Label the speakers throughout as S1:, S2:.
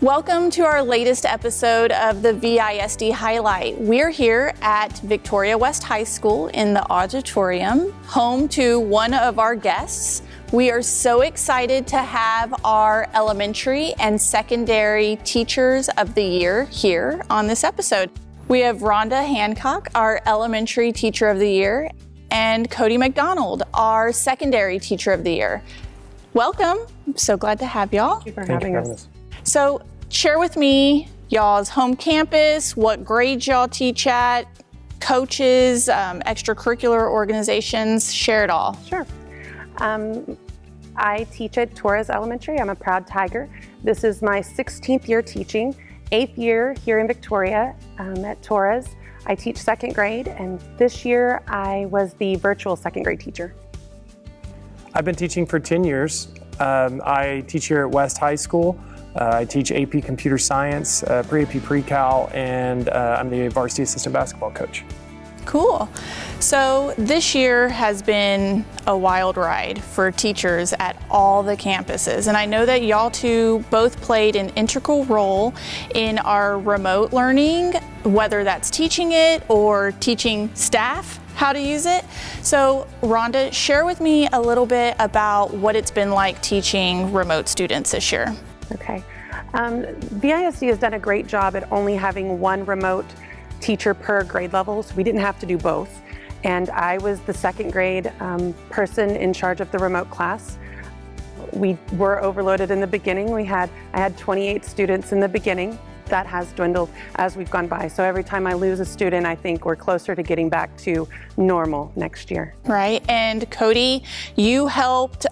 S1: Welcome to our latest episode of the VISD Highlight. We're here at Victoria West High School in the auditorium, home to one of our guests. We are so excited to have our elementary and secondary teachers of the year here on this episode. We have Ronda Hancock, our elementary teacher of the year, and Cody McDonald, our secondary teacher of the year. Welcome. I'm so glad to have y'all.
S2: Thank you for having us.
S1: So share with me y'all's home campus, what grades y'all teach at, coaches, extracurricular organizations, share it all.
S2: Sure. I teach at Torres Elementary. I'm a proud Tiger. This is my 16th year teaching, 8th year here in Victoria at Torres. I teach second grade, and this year I was the virtual second grade teacher.
S3: I've been teaching for 10 years. I teach here at West High School. I teach AP Computer Science, Pre-AP Pre-Cal, and I'm the varsity assistant basketball coach.
S1: Cool. So this year has been a wild ride for teachers at all the campuses. And I know that y'all two both played an integral role in our remote learning, whether that's teaching it or teaching staff how to use it. So Rhonda, share with me a little bit about what it's been like teaching remote students this year.
S2: Okay. VISD has done a great job at only having one remote teacher per grade level, so we didn't have to do both. And I was the second grade person in charge of the remote class. We were overloaded in the beginning. I had 28 students in the beginning. That has dwindled as we've gone by. So every time I lose a student, I think we're closer to getting back to normal next year.
S1: Right, and Cody, you helped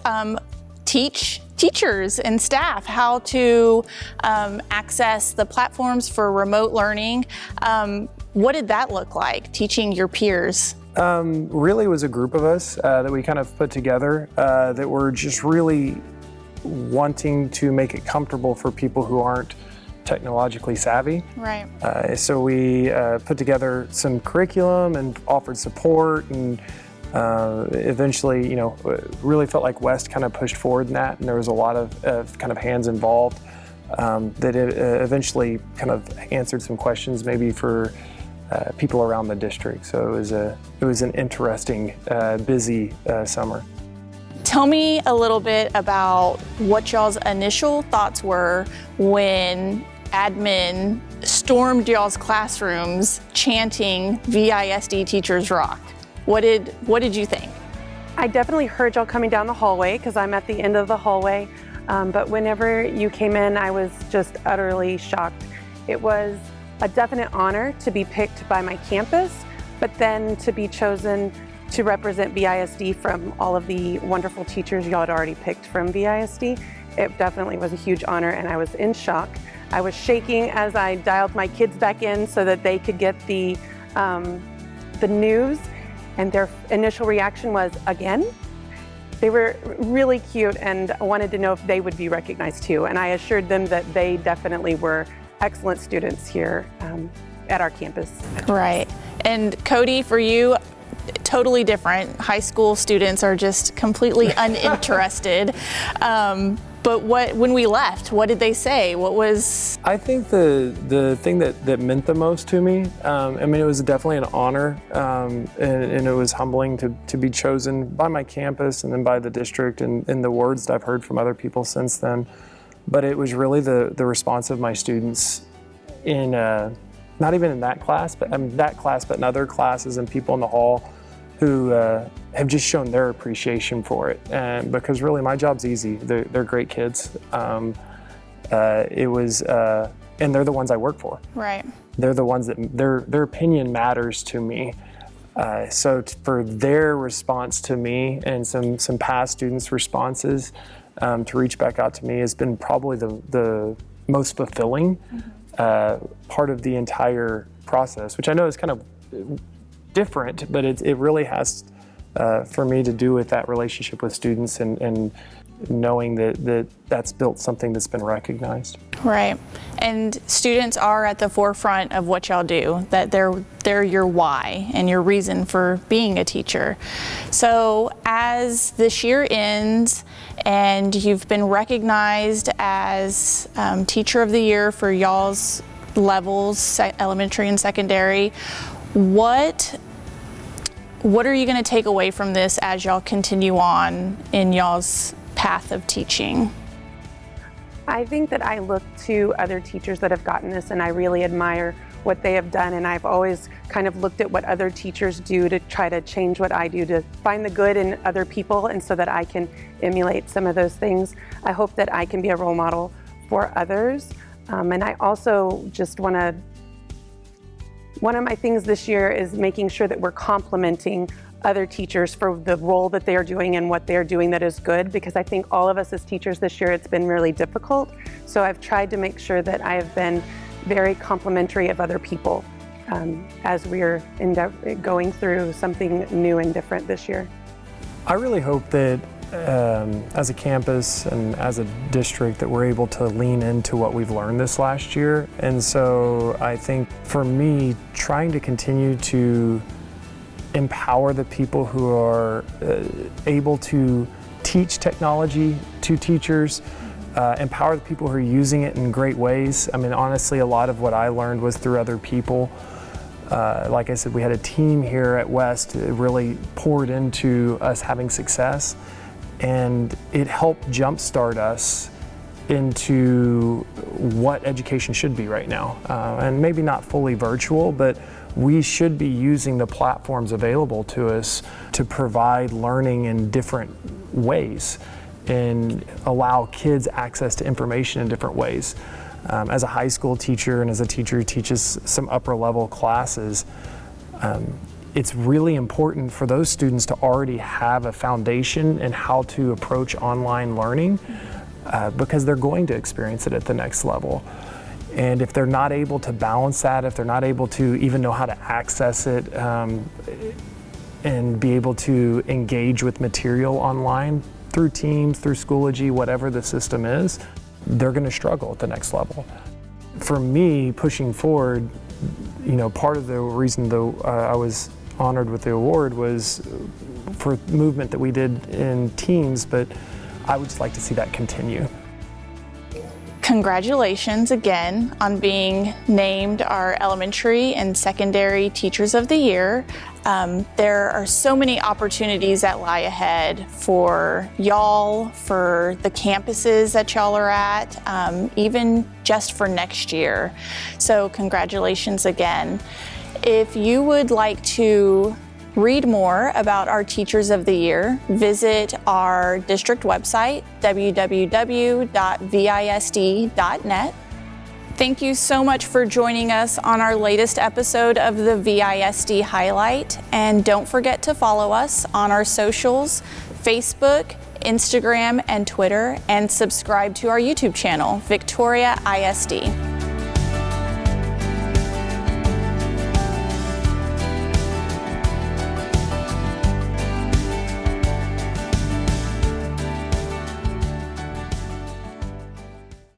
S1: teach teachers and staff how to access the platforms for remote learning. What did that look like, teaching your peers?
S3: Really, it was a group of us that we kind of put together that were just really wanting to make it comfortable for people who aren't technologically savvy.
S1: Right.
S3: So we put together some curriculum and offered support, and eventually, really felt like West kind of pushed forward in that, and there was a lot of kind of hands involved that eventually kind of answered some questions maybe for people around the district. So it was an interesting, busy summer.
S1: Tell me a little bit about what y'all's initial thoughts were when admin stormed y'all's classrooms chanting VISD Teachers Rock. What did you think?
S2: I definitely heard y'all coming down the hallway because I'm at the end of the hallway. But whenever you came in, I was just utterly shocked. It was a definite honor to be picked by my campus, but then to be chosen to represent VISD from all of the wonderful teachers y'all had already picked from VISD. It definitely was a huge honor, and I was in shock. I was shaking as I dialed my kids back in so that they could get the news, and their initial reaction was, again? They were really cute and wanted to know if they would be recognized too, and I assured them that they definitely were excellent students here at our campus.
S1: Right. And Cody, for you, totally different. High school students are just completely uninterested. But when we left, what did they say? What was?
S3: I think the thing that meant the most to me, it was definitely an honor, and it was humbling to be chosen by my campus and then by the district, and the words that I've heard from other people since then. But it was really the response of my students in, not even in that class, but in other classes and people in the hall who have just shown their appreciation for it. And because really my job's easy. They're great kids. And they're the ones I work for.
S1: Right.
S3: They're the ones that their opinion matters to me. So for their response to me and some past students' responses to reach back out to me has been probably the most fulfilling part of the entire process, which I know is kind of different, but it really has for me to do with that relationship with students and knowing that that's built something that's been recognized.
S1: Right. And students are at the forefront of what y'all do, that they're your why and your reason for being a teacher. So as this year ends and you've been recognized as Teacher of the Year for y'all's levels, elementary and secondary, what are you going to take away from this as y'all continue on in y'all's path of teaching?
S2: I think that I look to other teachers that have gotten this, and I really admire what they have done, and I've always kind of looked at what other teachers do to try to change what I do, to find the good in other people, and so that I can emulate some of those things. I hope that I can be a role model for others, and I also just want to, one of my things this year is making sure that we're complimenting other teachers for the role that they're doing and what they're doing that is good, because I think all of us as teachers this year, it's been really difficult. So I've tried to make sure that I have been very complimentary of other people as we're going through something new and different this year.
S3: I really hope that as a campus and as a district that we're able to lean into what we've learned this last year. And so I think for me, trying to continue to empower the people who are able to teach technology to teachers, empower the people who are using it in great ways. I mean, honestly, a lot of what I learned was through other people. Like I said, we had a team here at West that really poured into us having success, and it helped jumpstart us into what education should be right now. And maybe not fully virtual, but we should be using the platforms available to us to provide learning in different ways and allow kids access to information in different ways. As a high school teacher and as a teacher who teaches some upper level classes, it's really important for those students to already have a foundation in how to approach online learning because they're going to experience it at the next level. And if they're not able to balance that, if they're not able to even know how to access it and be able to engage with material online through Teams, through Schoology, whatever the system is, they're going to struggle at the next level. For me, pushing forward, you know, part of the reason I was honored with the award was for movement that we did in Teams, but I would just like to see that continue.
S1: Congratulations again on being named our Elementary and Secondary Teachers of the Year. There are so many opportunities that lie ahead for y'all, for the campuses that y'all are at, even just for next year. So congratulations again. If you would like to read more about our Teachers of the Year, visit our district website, www.visd.net. Thank you so much for joining us on our latest episode of the VISD Highlight. And don't forget to follow us on our socials, Facebook, Instagram, and Twitter, and subscribe to our YouTube channel, Victoria ISD.